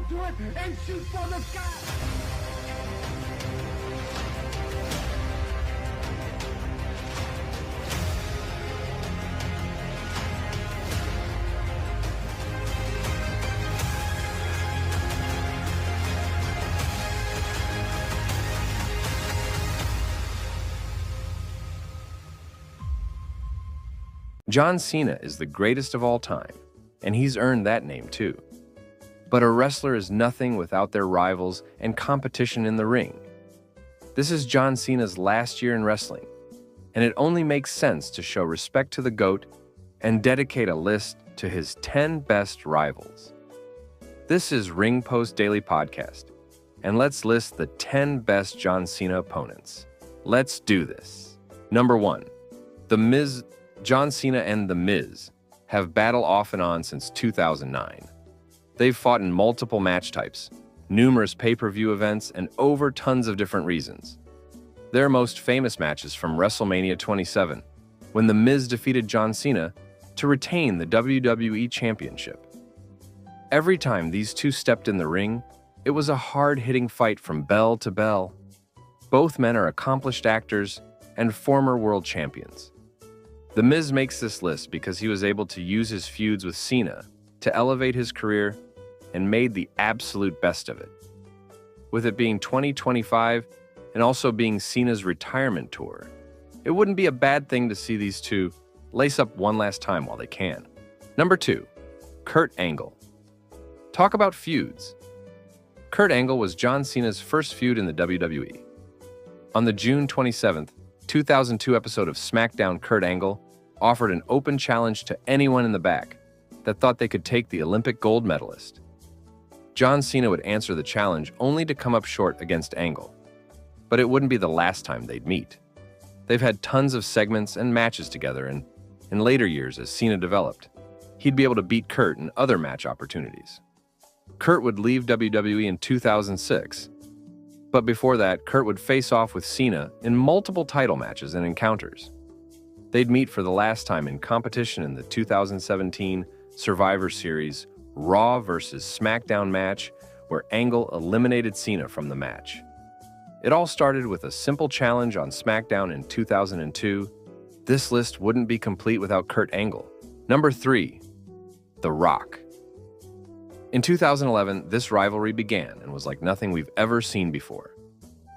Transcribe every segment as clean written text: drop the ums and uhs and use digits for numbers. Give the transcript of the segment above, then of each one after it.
to it and shoot for the sky. John Cena is the greatest of all time, and he's earned that name too. But a wrestler is nothing without their rivals and competition in the ring. This is John Cena's last year in wrestling, and it only makes sense to show respect to the GOAT and dedicate a list to his 10 best rivals. This is Ring Post Daily Podcast, and let's list the 10 best John Cena opponents. Let's do this. Number 1. The Miz. John Cena and The Miz have battled off and on since 2009. They've fought in multiple match types, numerous pay-per-view events, and over tons of different reasons. Their most famous matches from WrestleMania 27, when The Miz defeated John Cena to retain the WWE Championship. Every time these two stepped in the ring, it was a hard-hitting fight from bell to bell. Both men are accomplished actors and former world champions. The Miz makes this list because he was able to use his feuds with Cena to elevate his career and made the absolute best of it. With it being 2025 and also being Cena's retirement tour, it wouldn't be a bad thing to see these two lace up one last time while they can. Number 2, Kurt Angle. Talk about feuds. Kurt Angle was John Cena's first feud in the WWE. On the June 27th, 2002 episode of SmackDown, Kurt Angle offered an open challenge to anyone in the back that thought they could take the Olympic gold medalist. John Cena would answer the challenge only to come up short against Angle. But it wouldn't be the last time they'd meet. They've had tons of segments and matches together, and in later years as Cena developed, he'd be able to beat Kurt in other match opportunities. Kurt would leave WWE in 2006, but before that, Kurt would face off with Cena in multiple title matches and encounters. They'd meet for the last time in competition in the 2017 Survivor Series Raw vs. SmackDown match, where Angle eliminated Cena from the match. It all started with a simple challenge on SmackDown in 2002. This list wouldn't be complete without Kurt Angle. Number 3, The Rock. In 2011, this rivalry began and was like nothing we've ever seen before.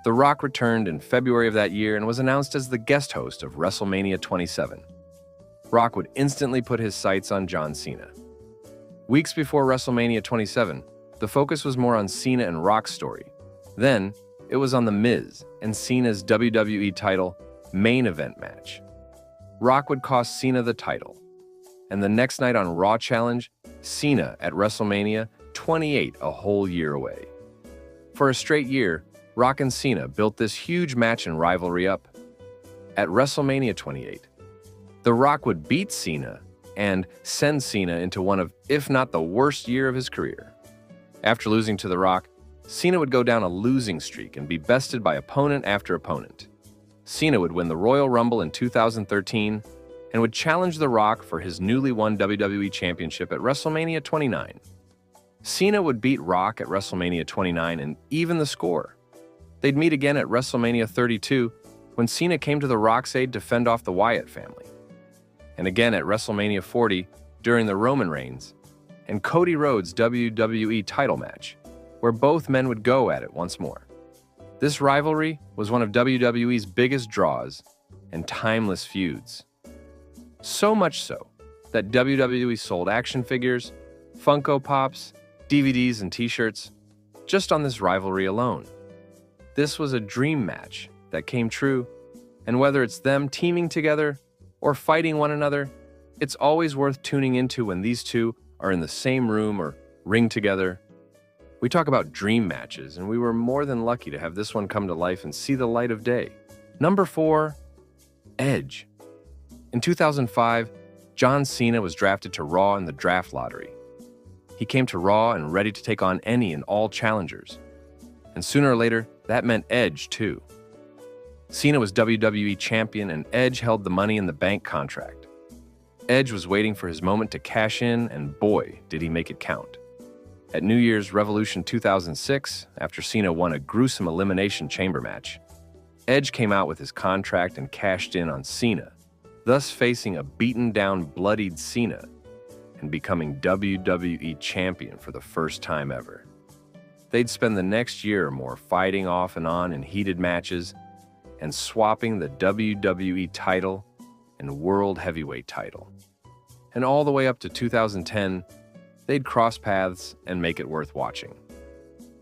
The Rock returned in February of that year and was announced as the guest host of WrestleMania 27. Rock would instantly put his sights on John Cena. Weeks before WrestleMania 27, the focus was more on Cena and Rock's story. Then, it was on The Miz and Cena's WWE title main event match. Rock would cost Cena the title. And the next night on Raw Challenge, Cena at WrestleMania 28, a whole year away. For a straight year, Rock and Cena built this huge match and rivalry up. At WrestleMania 28, The Rock would beat Cena and send Cena into one of, if not the worst year of his career. After losing to The Rock, Cena would go down a losing streak and be bested by opponent after opponent. Cena would win the Royal Rumble in 2013 and would challenge The Rock for his newly won WWE Championship at WrestleMania 29. Cena would beat Rock at WrestleMania 29 and even the score. They'd meet again at WrestleMania 32 when Cena came to The Rock's aid to fend off the Wyatt family. And again at WrestleMania 40 during the Roman reigns and Cody Rhodes' WWE title match, where both men would go at it once more. This rivalry was one of WWE's biggest draws and timeless feuds. So much so that WWE sold action figures, Funko Pops, DVDs, and t-shirts just on this rivalry alone. This was a dream match that came true, and whether it's them teaming together or fighting one another, it's always worth tuning into when these two are in the same room or ring together. We talk about dream matches, and we were more than lucky to have this one come to life and see the light of day. Number 4, Edge. In 2005, John Cena was drafted to Raw in the draft lottery. He came to Raw and ready to take on any and all challengers. And sooner or later, that meant Edge too. Cena was WWE champion and Edge held the Money in the Bank contract. Edge was waiting for his moment to cash in, and boy, did he make it count. At New Year's Revolution 2006, after Cena won a gruesome Elimination Chamber match, Edge came out with his contract and cashed in on Cena, thus facing a beaten-down, bloodied Cena and becoming WWE Champion for the first time ever. They'd spend the next year or more fighting off and on in heated matches and swapping the WWE title and World Heavyweight title. And all the way up to 2010, they'd cross paths and make it worth watching.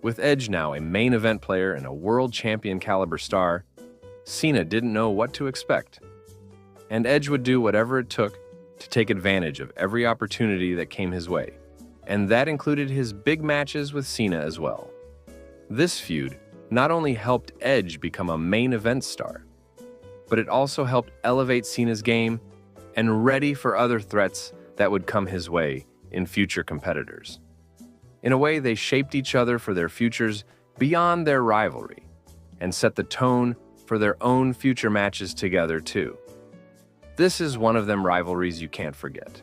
With Edge now a main event player and a world champion caliber star, Cena didn't know what to expect. And Edge would do whatever it took to take advantage of every opportunity that came his way. And that included his big matches with Cena as well. This feud not only helped Edge become a main event star, but it also helped elevate Cena's game and ready for other threats that would come his way in future competitors. In a way, they shaped each other for their futures beyond their rivalry and set the tone for their own future matches together too. This is one of them rivalries you can't forget.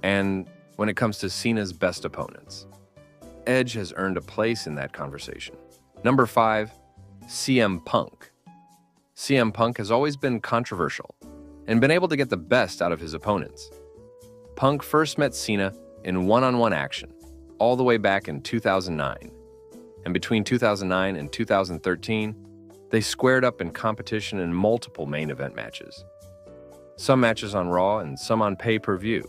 And when it comes to Cena's best opponents, Edge has earned a place in that conversation. Number 5, CM Punk. CM Punk has always been controversial and been able to get the best out of his opponents. Punk first met Cena in one-on-one action all the way back in 2009. And between 2009 and 2013, they squared up in competition in multiple main event matches. Some matches on Raw and some on pay-per-view.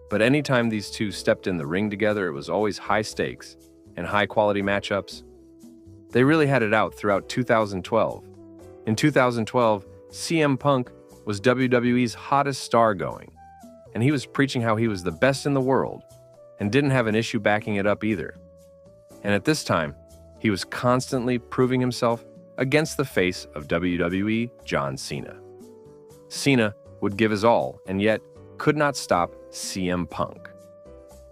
But anytime these two stepped in the ring together, it was always high stakes and high-quality matchups. They really had it out throughout 2012. In 2012, CM Punk was WWE's hottest star going, and he was preaching how he was the best in the world and didn't have an issue backing it up either. And at this time, he was constantly proving himself against the face of WWE, John Cena. Cena would give his all and yet could not stop CM Punk.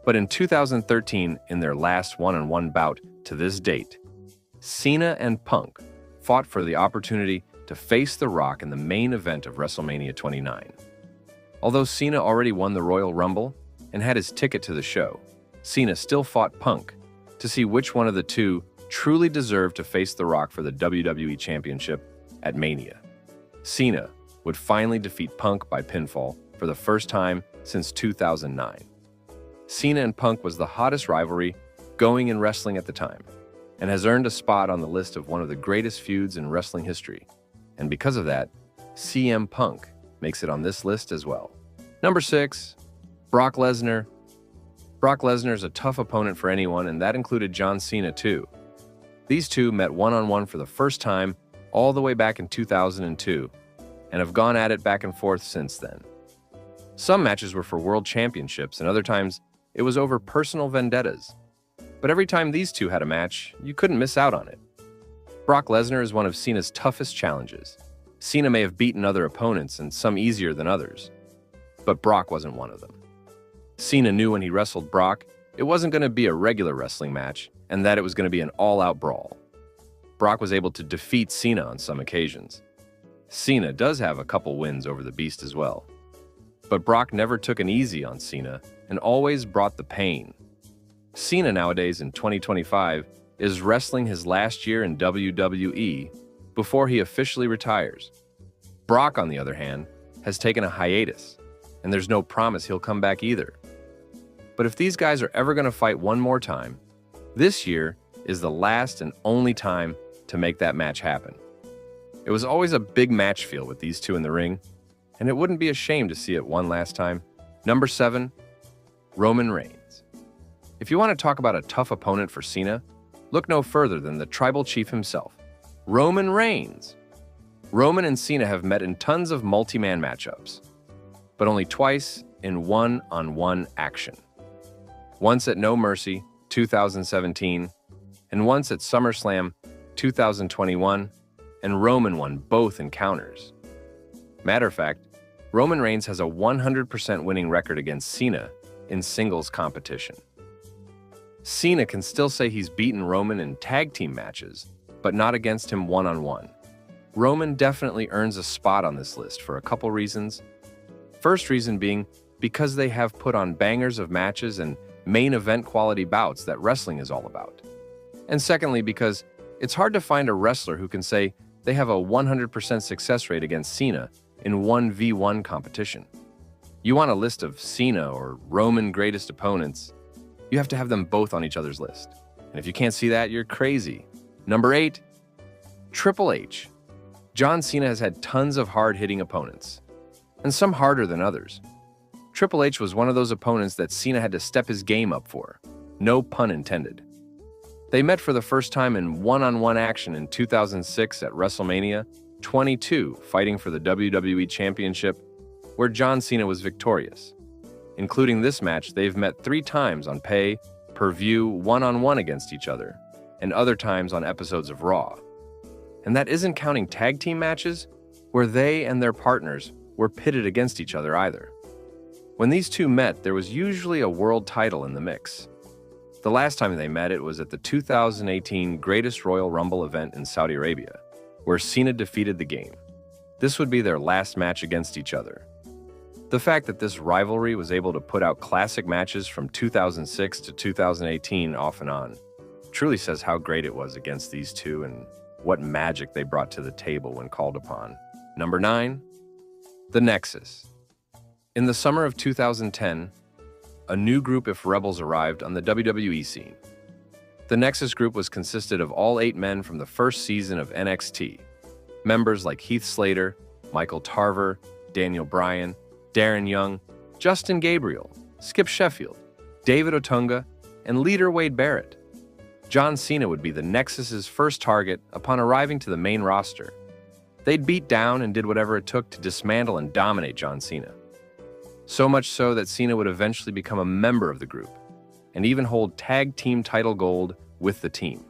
But in 2013, in their last one-on-one bout to this date, Cena and Punk fought for the opportunity to face The Rock in the main event of WrestleMania 29. Although Cena already won the Royal Rumble and had his ticket to the show, Cena still fought Punk to see which one of the two truly deserved to face The Rock for the WWE Championship at Mania. Cena would finally defeat Punk by pinfall for the first time since 2009. Cena and Punk was the hottest rivalry going in wrestling at the time, and has earned a spot on the list of one of the greatest feuds in wrestling history. And because of that, CM Punk makes it on this list as well. Number 6, Brock Lesnar. Brock Lesnar is a tough opponent for anyone, and that included John Cena too. These two met one-on-one for the first time all the way back in 2002, and have gone at it back and forth since then. Some matches were for world championships, and other times it was over personal vendettas. But every time these two had a match, you couldn't miss out on it. Brock Lesnar is one of Cena's toughest challenges. Cena may have beaten other opponents, and some easier than others, but Brock wasn't one of them. Cena knew when he wrestled Brock, it wasn't going to be a regular wrestling match, and that it was going to be an all-out brawl. Brock was able to defeat Cena on some occasions. Cena does have a couple wins over the Beast as well. But Brock never took an easy on Cena and always brought the pain. Cena nowadays in 2025 is wrestling his last year in WWE before he officially retires. Brock, on the other hand, has taken a hiatus, and there's no promise he'll come back either. But if these guys are ever going to fight one more time, this year is the last and only time to make that match happen. It was always a big match feel with these two in the ring, and it wouldn't be a shame to see it one last time. Number 7, Roman Reigns. If you want to talk about a tough opponent for Cena, look no further than the tribal chief himself, Roman Reigns. Roman and Cena have met in tons of multi-man matchups, but only twice in one-on-one action. Once at No Mercy, 2017, and once at SummerSlam, 2021, and Roman won both encounters. Matter of fact, Roman Reigns has a 100% winning record against Cena in singles competition. Cena can still say he's beaten Roman in tag team matches, but not against him one-on-one. Roman definitely earns a spot on this list for a couple reasons. First reason being because they have put on bangers of matches and main event quality bouts that wrestling is all about. And secondly, because it's hard to find a wrestler who can say they have a 100% success rate against Cena in 1v1 competition. You want a list of Cena or Roman greatest opponents, you have to have them both on each other's list. And if you can't see that, you're crazy. Number 8, Triple H. John Cena has had tons of hard-hitting opponents, and some harder than others. Triple H was one of those opponents that Cena had to step his game up for. No pun intended. They met for the first time in one-on-one action in 2006 at WrestleMania 22, fighting for the WWE Championship, where John Cena was victorious. Including this match, they've met 3 times on pay-per-view one-on-one against each other, and other times on episodes of Raw. And that isn't counting tag team matches, where they and their partners were pitted against each other either. When these two met, there was usually a world title in the mix. The last time they met, it was at the 2018 Greatest Royal Rumble event in Saudi Arabia, where Cena defeated the Game. This would be their last match against each other. The fact that this rivalry was able to put out classic matches from 2006 to 2018 off and on truly says how great it was against these two and what magic they brought to the table when called upon. Number 9, The Nexus. In the summer of 2010, a new group of rebels arrived on the WWE scene. The Nexus group was consisted of all 8 men from the first season of NXT. Members like Heath Slater, Michael Tarver, Daniel Bryan, Darren Young, Justin Gabriel, Skip Sheffield, David Otunga, and leader Wade Barrett. John Cena would be the Nexus's first target upon arriving to the main roster. They'd beat down and did whatever it took to dismantle and dominate John Cena. So much so that Cena would eventually become a member of the group and even hold tag team title gold with the team.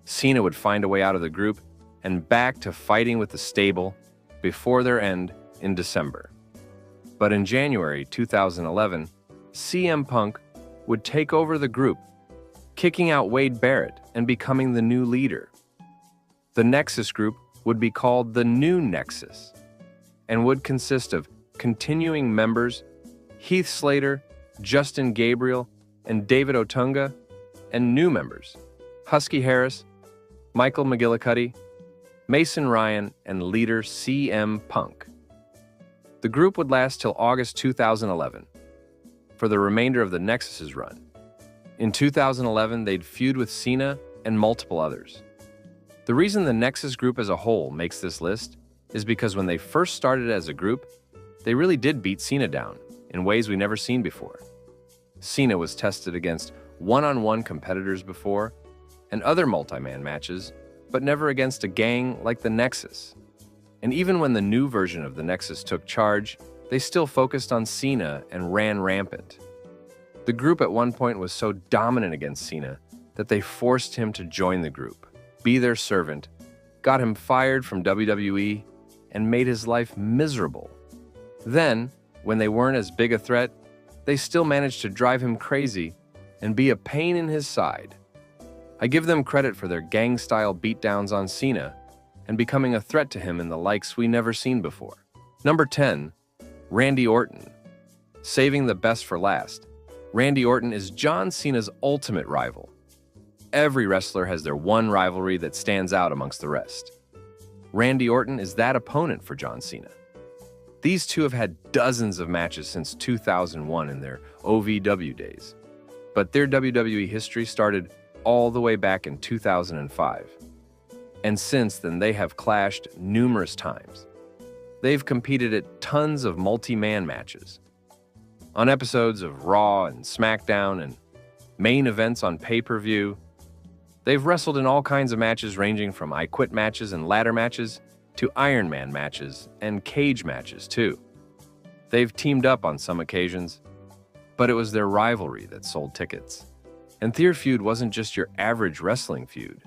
Cena would find a way out of the group and back to fighting with the stable before their end in December. But in January 2011, CM Punk would take over the group, kicking out Wade Barrett and becoming the new leader. The Nexus group would be called the New Nexus and would consist of continuing members Heath Slater, Justin Gabriel, and David Otunga, and new members Husky Harris, Michael McGillicuddy, Mason Ryan, and leader CM Punk. The group would last till August 2011 for the remainder of the Nexus's run. In 2011, they'd feud with Cena and multiple others. The reason the Nexus group as a whole makes this list is because when they first started as a group, they really did beat Cena down in ways we never seen before. Cena was tested against one-on-one competitors before and other multi-man matches, but never against a gang like the Nexus. And even when the new version of the Nexus took charge, they still focused on Cena and ran rampant. The group at one point was so dominant against Cena that they forced him to join the group, be their servant, got him fired from WWE, and made his life miserable. Then, when they weren't as big a threat, they still managed to drive him crazy and be a pain in his side. I give them credit for their gang-style beatdowns on Cena and becoming a threat to him in the likes we never seen before. Number 10, Randy Orton. Saving the best for last, Randy Orton is John Cena's ultimate rival. Every wrestler has their one rivalry that stands out amongst the rest. Randy Orton is that opponent for John Cena. These two have had dozens of matches since 2001 in their OVW days, but their WWE history started all the way back in 2005. And since then, they have clashed numerous times. They've competed at tons of multi-man matches, on episodes of Raw and SmackDown and main events on pay-per-view. They've wrestled in all kinds of matches ranging from I Quit matches and ladder matches to Iron Man matches and cage matches too. They've teamed up on some occasions, but it was their rivalry that sold tickets. And their feud wasn't just your average wrestling feud.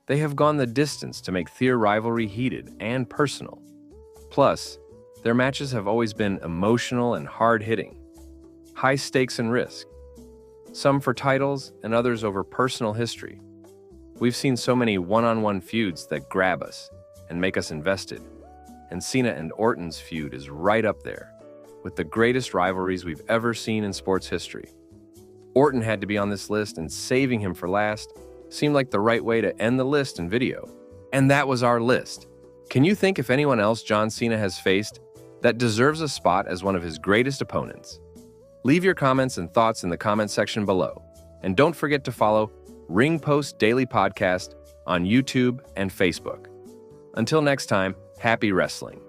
They have gone the distance to make their rivalry heated and personal. Plus, their matches have always been emotional and hard-hitting, high stakes and risk, some for titles and others over personal history. We've seen so many one-on-one feuds that grab us and make us invested, and Cena and Orton's feud is right up there with the greatest rivalries we've ever seen in sports history. Orton had to be on this list, and saving him for last seemed like the right way to end the list and video. And that was our list. Can you think if anyone else John Cena has faced that deserves a spot as one of his greatest opponents? Leave your comments and thoughts in the comment section below. And don't forget to follow Ring Post Daily Podcast on YouTube and Facebook. Until next time, happy wrestling.